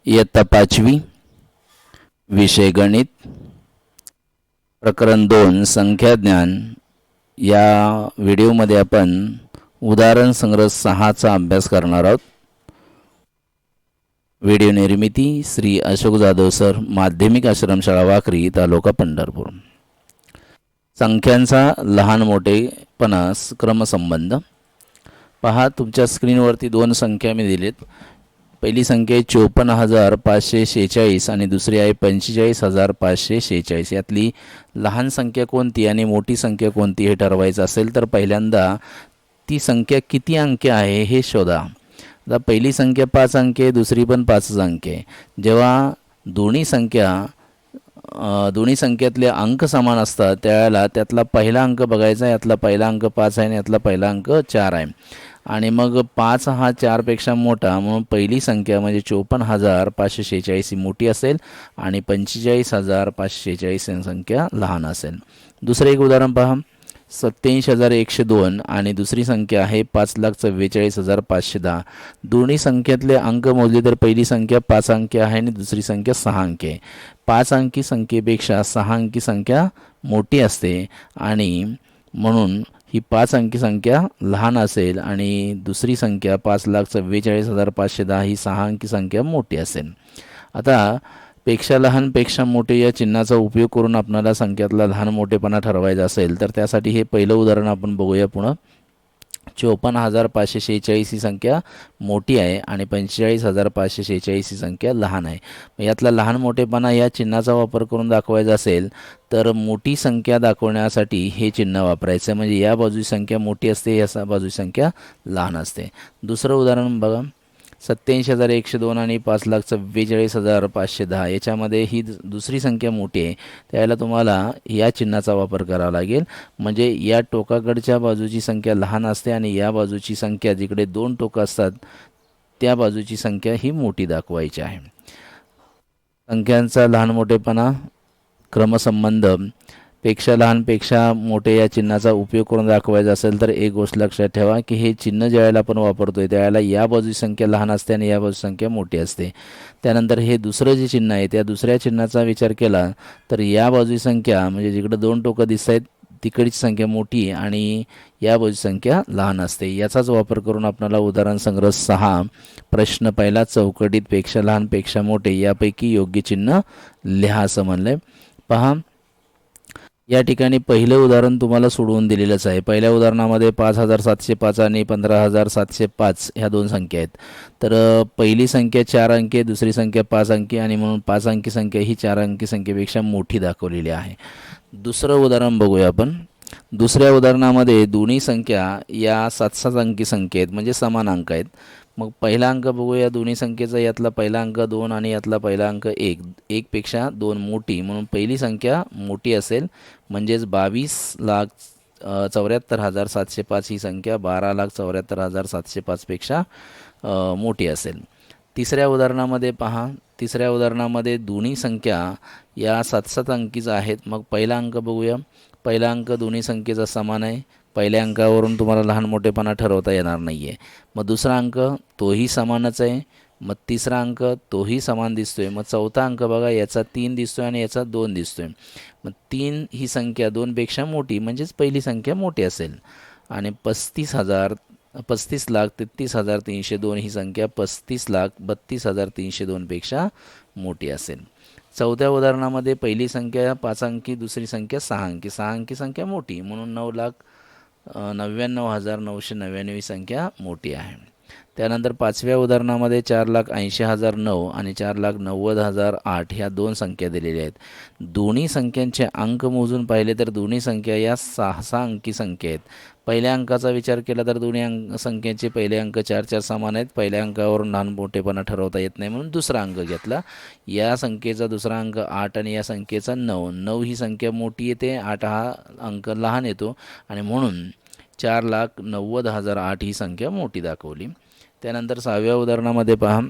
इयत्ता 5वी विषय गणित प्रकरण 2 संख्याज्ञान या व्हिडिओमध्ये आपण उदाहरण संग्रह 6चा अभ्यास करणार आहोत। व्हिडिओ निर्मिती श्री अशोक जाधव सर, माध्यमिक आश्रमशाळा वाखरी, तालुका पंढरपूर। संख्यांचा लहान मोठेपणा क्रमसंबंध पहा, तुमच्या स्क्रीनवरती दोन संख्या मी दिलेत। पहिली संख्या आहे 54,546 आणि दुसरी आहे 45,546। यातली लहान संख्या कोणती आणि मोठी संख्या कोणती हे ठरवायचं असेल तर पहिल्यांदा ती संख्या किती अंकी आहे हे शोधा। आता पहिली संख्या 5 अंकी आहे, दुसरी पण 5 अंकी आहे। जेव्हा दोन्ही संख्यातले अंक समान असतात त्यावेळेला त्यातला पहिला अंक बघायचा, यातला पहिला अंक 5 आहे आणि यातला पहिला अंक 4 आहे आणि मग 5 हा 4 पेक्षा मोठा, म्हणून पहिली संख्या म्हणजे 54,546 ही मोठी असेल आणि 45,546 ही संख्या लहान असेल। दुसरे एक उदाहरण पहा, 87,102 आणि दुसरी संख्या आहे 5,44,510। दोन्ही संख्यातले अंक मोजले तर पहिली संख्या 5 अंकी आहे आणि दुसरी संख्या 6 अंकी आहे। 5 अंकी संख्येपेक्षा 6 अंकी संख्या मोठी असते आणि म्हणून ही 5 अंकी संख्या लहान असेल आणि दुसरी संख्या 5,44,510 ही 6 अंकी संख्या मोठी असेल। आता पेक्षा लहान पेक्षा मोठे या चिन्हाचा उपयोग करून आपल्याला संख्यातला लहान मोठेपणा ठरवायचा असेल तर त्यासाठी हे पहिलं उदाहरण आपण बघूया पुन्हा। 54,546 ही संख्या मोठी आहे आणि 45,546 ही संख्या लहान आहे। यातला लहान मोठेपणा या चिन्हाचा वापर करून दाखवायचा असेल तर मोठी संख्या दाखवण्यासाठी हे चिन्ह वापरायचं, म्हणजे या बाजूची संख्या मोठी असते, या बाजूची संख्या लहान असते। दुसरं उदाहरण बघा, 87,102 आणि 5,44,510 याच्यामध्ये ही दुसरी संख्या मोठी आहे, त्यावेळेला तुम्हाला या चिन्हाचा वापर करावा लागेल, म्हणजे या टोकाकडच्या बाजूची संख्या लहान असते आणि या बाजूची संख्या, जिकडे दोन टोकं असतात त्या बाजूची संख्या ही मोठी दाखवायची आहे। संख्यांचा लहान मोठेपणा क्रमसंबंध पेक्षा लहान पेक्षा मोठे या चिन्हाचा उपयोग करून दाखवायचा असेल तर एक गोष्ट लक्षात ठेवा की हे चिन्ह ज्यावेळेला आपण वापरतोय त्यावेळेला या बाजूची संख्या लहान असते आणि या बाजूची संख्या मोठी असते। त्यानंतर हे दुसरं जे चिन्ह आहे त्या दुसऱ्या चिन्हाचा विचार केला तर या बाजूची संख्या, म्हणजे जिकडे दोन टोकं दिसत आहेत तिकडची संख्या मोठी आणि या बाजूची संख्या लहान असते। याचाच वापर करून आपल्याला उदाहरण संग्रह 6 प्रश्न पहिला चौकटीत पेक्षा लहान पेक्षा मोठे यापैकी योग्य चिन्ह लिहा असं म्हणलंय। पहा, या ठिकाणी पहिलं उदाहरण तुम्हाला सोडवून दिलेलंच आहे। पहिल्या उदाहरणामध्ये 5,705 आणि 15,705 ह्या दोन संख्या आहेत, तर पहिली संख्या 4 अंकी, दुसरी संख्या 5 अंकी आणि म्हणून 5 अंकी संख्या ही 4 अंकी संख्येपेक्षा मोठी दाखवलेली आहे। दुसरं उदाहरण बघूया आपण। दुसऱ्या उदाहरणामध्ये दोन्ही संख्या या 7-7 अंकी संख्या आहेत, म्हणजे समान अंक आहेत। मग पहिला अंक बघूया दोन्ही संख्येचा, यातला पहिला अंक 2 आणि यातला पहिला अंक 1, 1 पेक्षा 2 मोठी, म्हणून पहिली संख्या मोठी असेल, म्हणजेच 22,74,705 ही संख्या 12,74,705 पेक्षा मोठी असेल। तिसऱ्या उदाहरणामध्ये पहा, तिसऱ्या उदाहरणामध्ये दोन्ही संख्या या 7-7 अंकीचा आहेत। मग पहिला अंक बघूया, पहिला अंक दोन्ही संख्येचा समान आहे, पहिल्या अंकावरून तुम्हाला लहान मोठेपणा ठरवता येणार नाही आहे। मग दुसरा अंक तोही समानच आहे, मग तिसरा अंक तोही समान दिसतोय, मग चौथा अंक बघा याचा 3 दिसतोय आणि याचा 2 दिसतोय। मग 3 ही संख्या 2 पेक्षा मोठी, म्हणजेच पहिली संख्या मोठी असेल आणि 35,33,302 ही संख्या 35,32,302 पेक्षा मोठी असेल। चौथ्या उदाहरणामध्ये पहिली संख्या 5 अंकी, दुसरी संख्या 6 अंकी, 6 अंकी संख्या मोठी, म्हणून 9,99,999 ही संख्या मोठी आहे। त्यानंतर पाचव्या उदाहरणामध्ये 4,80,009 आणि 4,90,008 ह्या दोन संख्या दिलेल्या आहेत। दोन्ही संख्यांचे अंक मोजून पाहिले तर दोन्ही संख्या या 6-6 अंकी संख्या आहेत। पहिल्या अंकाचा विचार केला तर दोन्ही संख्येचे पहिले अंक 4-4 समान आहेत, पहिल्या अंकावरून लहान मोठेपणा ठरवता येत नाही म्हणून दुसरा अंक घेतला। या संख्येचा दुसरा अंक 8 आणि या संख्येचा 9, 9 ही संख्या मोठी येते, 8 हा अंक लहान येतो आणि म्हणून 4,90,008 ही संख्या मोठी दाखवली। त्यानंतर 6व्या उदाहरणामध्ये पहा,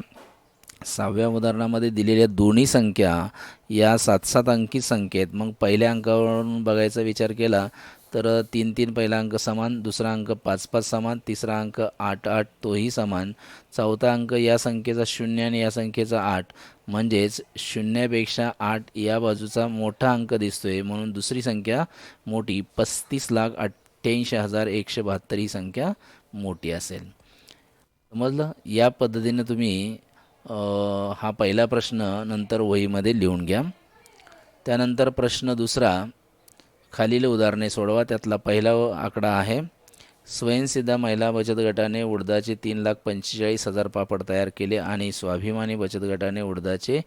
6व्या उदाहरणामध्ये दिलेल्या दोन्ही संख्या या 7-7 अंकी संख्या आहेत। मग पहिल्या अंकावरून बघायचा विचार केला तर 3-3 पहिला अंक समान, दुसरा अंक 5-5 समान, तिसरा अंक 8-8 तोही समान, चौथा अंक या संख्येचा 0 आणि या संख्येचा 8, म्हणजेच 0पेक्षा 8 या बाजूचा मोठा अंक दिसतोय, म्हणून दुसरी संख्या मोठी 35,88,172 ही संख्या मोठी असेल. समजलं? या पद्धतीने तुम्ही हा पहिला प्रश्न नंतर वहीमध्ये लिहून घ्या. त्यानंतर प्रश्न दुसरा, खालील उदाहरणे सोडवा. त्यातला पहिला आकडा आहे, स्वयंसिद्धा महिला बचत गटाने उडदाचे 3,45,000 पापड तयार केले आणि स्वाभिमानी बचत गटाने उडदाचे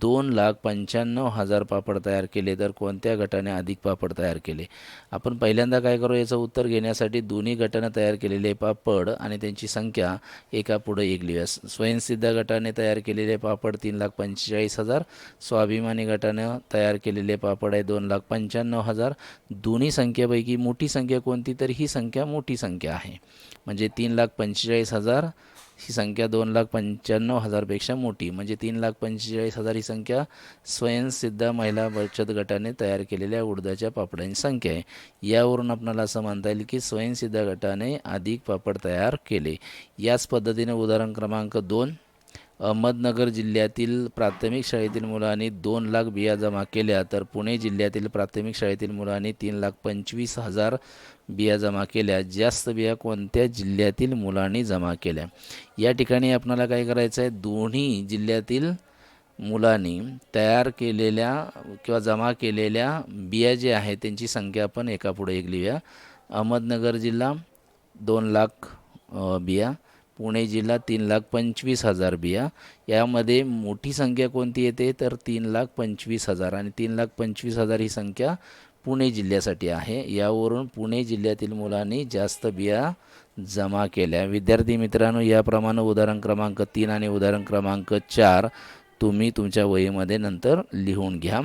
2,95,000 पापड तयार केले, तर कोणत्या गटाने अधिक पापड तयार केले? आपण पहिल्यांदा काय करू, याचं उत्तर घेण्यासाठी दोन्ही गटाने तयार केलेले पापड आणि त्यांची संख्या एकापुढे एक लिहूया. स्वयंसिद्धा गटाने तयार केलेले पापड 3,45,000, स्वाभिमानी गटाने तयार केलेले पापड आहे 2,95,000. दोन्ही संख्येपैकी मोठी संख्या कोणती, तर ही संख्या मोठी संख्या आहे, म्हणजे 3,45,000 ही संख्या 2,95,000पेक्षा मोठी, म्हणजे 3,45,000 ही संख्या स्वयंसिद्धा महिला बचत गटाने तयार केलेल्या उडदाच्या पापडांची संख्या आहे. यावरून आपल्याला असं म्हणता येईल की स्वयंसिद्धा गटाने अधिक पापड तयार केले. याच पद्धतीने उदाहरण क्रमांक 2, अहमदनगर जिल्ह्यातील प्राथमिक शाळेतील मुलांनी 2,00,000 बिया जमा केल्या, तर पुणे जिल्ह्यातील प्राथमिक शाळेतील मुलांनी 3,25,000 बिया जमा केल्या. जास्त बिया कोणत्या जिल्ह्यातील मुलांनी जमा केल्या? या ठिकाणी आपल्याला काय करायचं आहे, दोन्ही जिल्ह्यातील मुलांनी तयार केलेल्या किंवा जमा केलेल्या बिया जे आहेत त्यांची संख्या आपण एकापुढे एक लिहूया. अहमदनगर जिल्हा 2,00,000 बिया, पुणे जिल्हा 3,25,000 बिया. यामध्ये मोठी संख्या कोणती येते, तर 3,25,000, आणि 3,25,000 ही संख्या पुणे जिल्ह्यासाठी आहे. यावरून पुणे जिल्ह्यातील मुलांनी जास्त बिया जमा केल्या. विद्यार्थी मित्रांनो, याप्रमाणे उदाहरण क्रमांक 3 आणि उदाहरण क्रमांक 4 तुम्ही तुमच्या वहीमध्ये नंतर लिहून घ्या.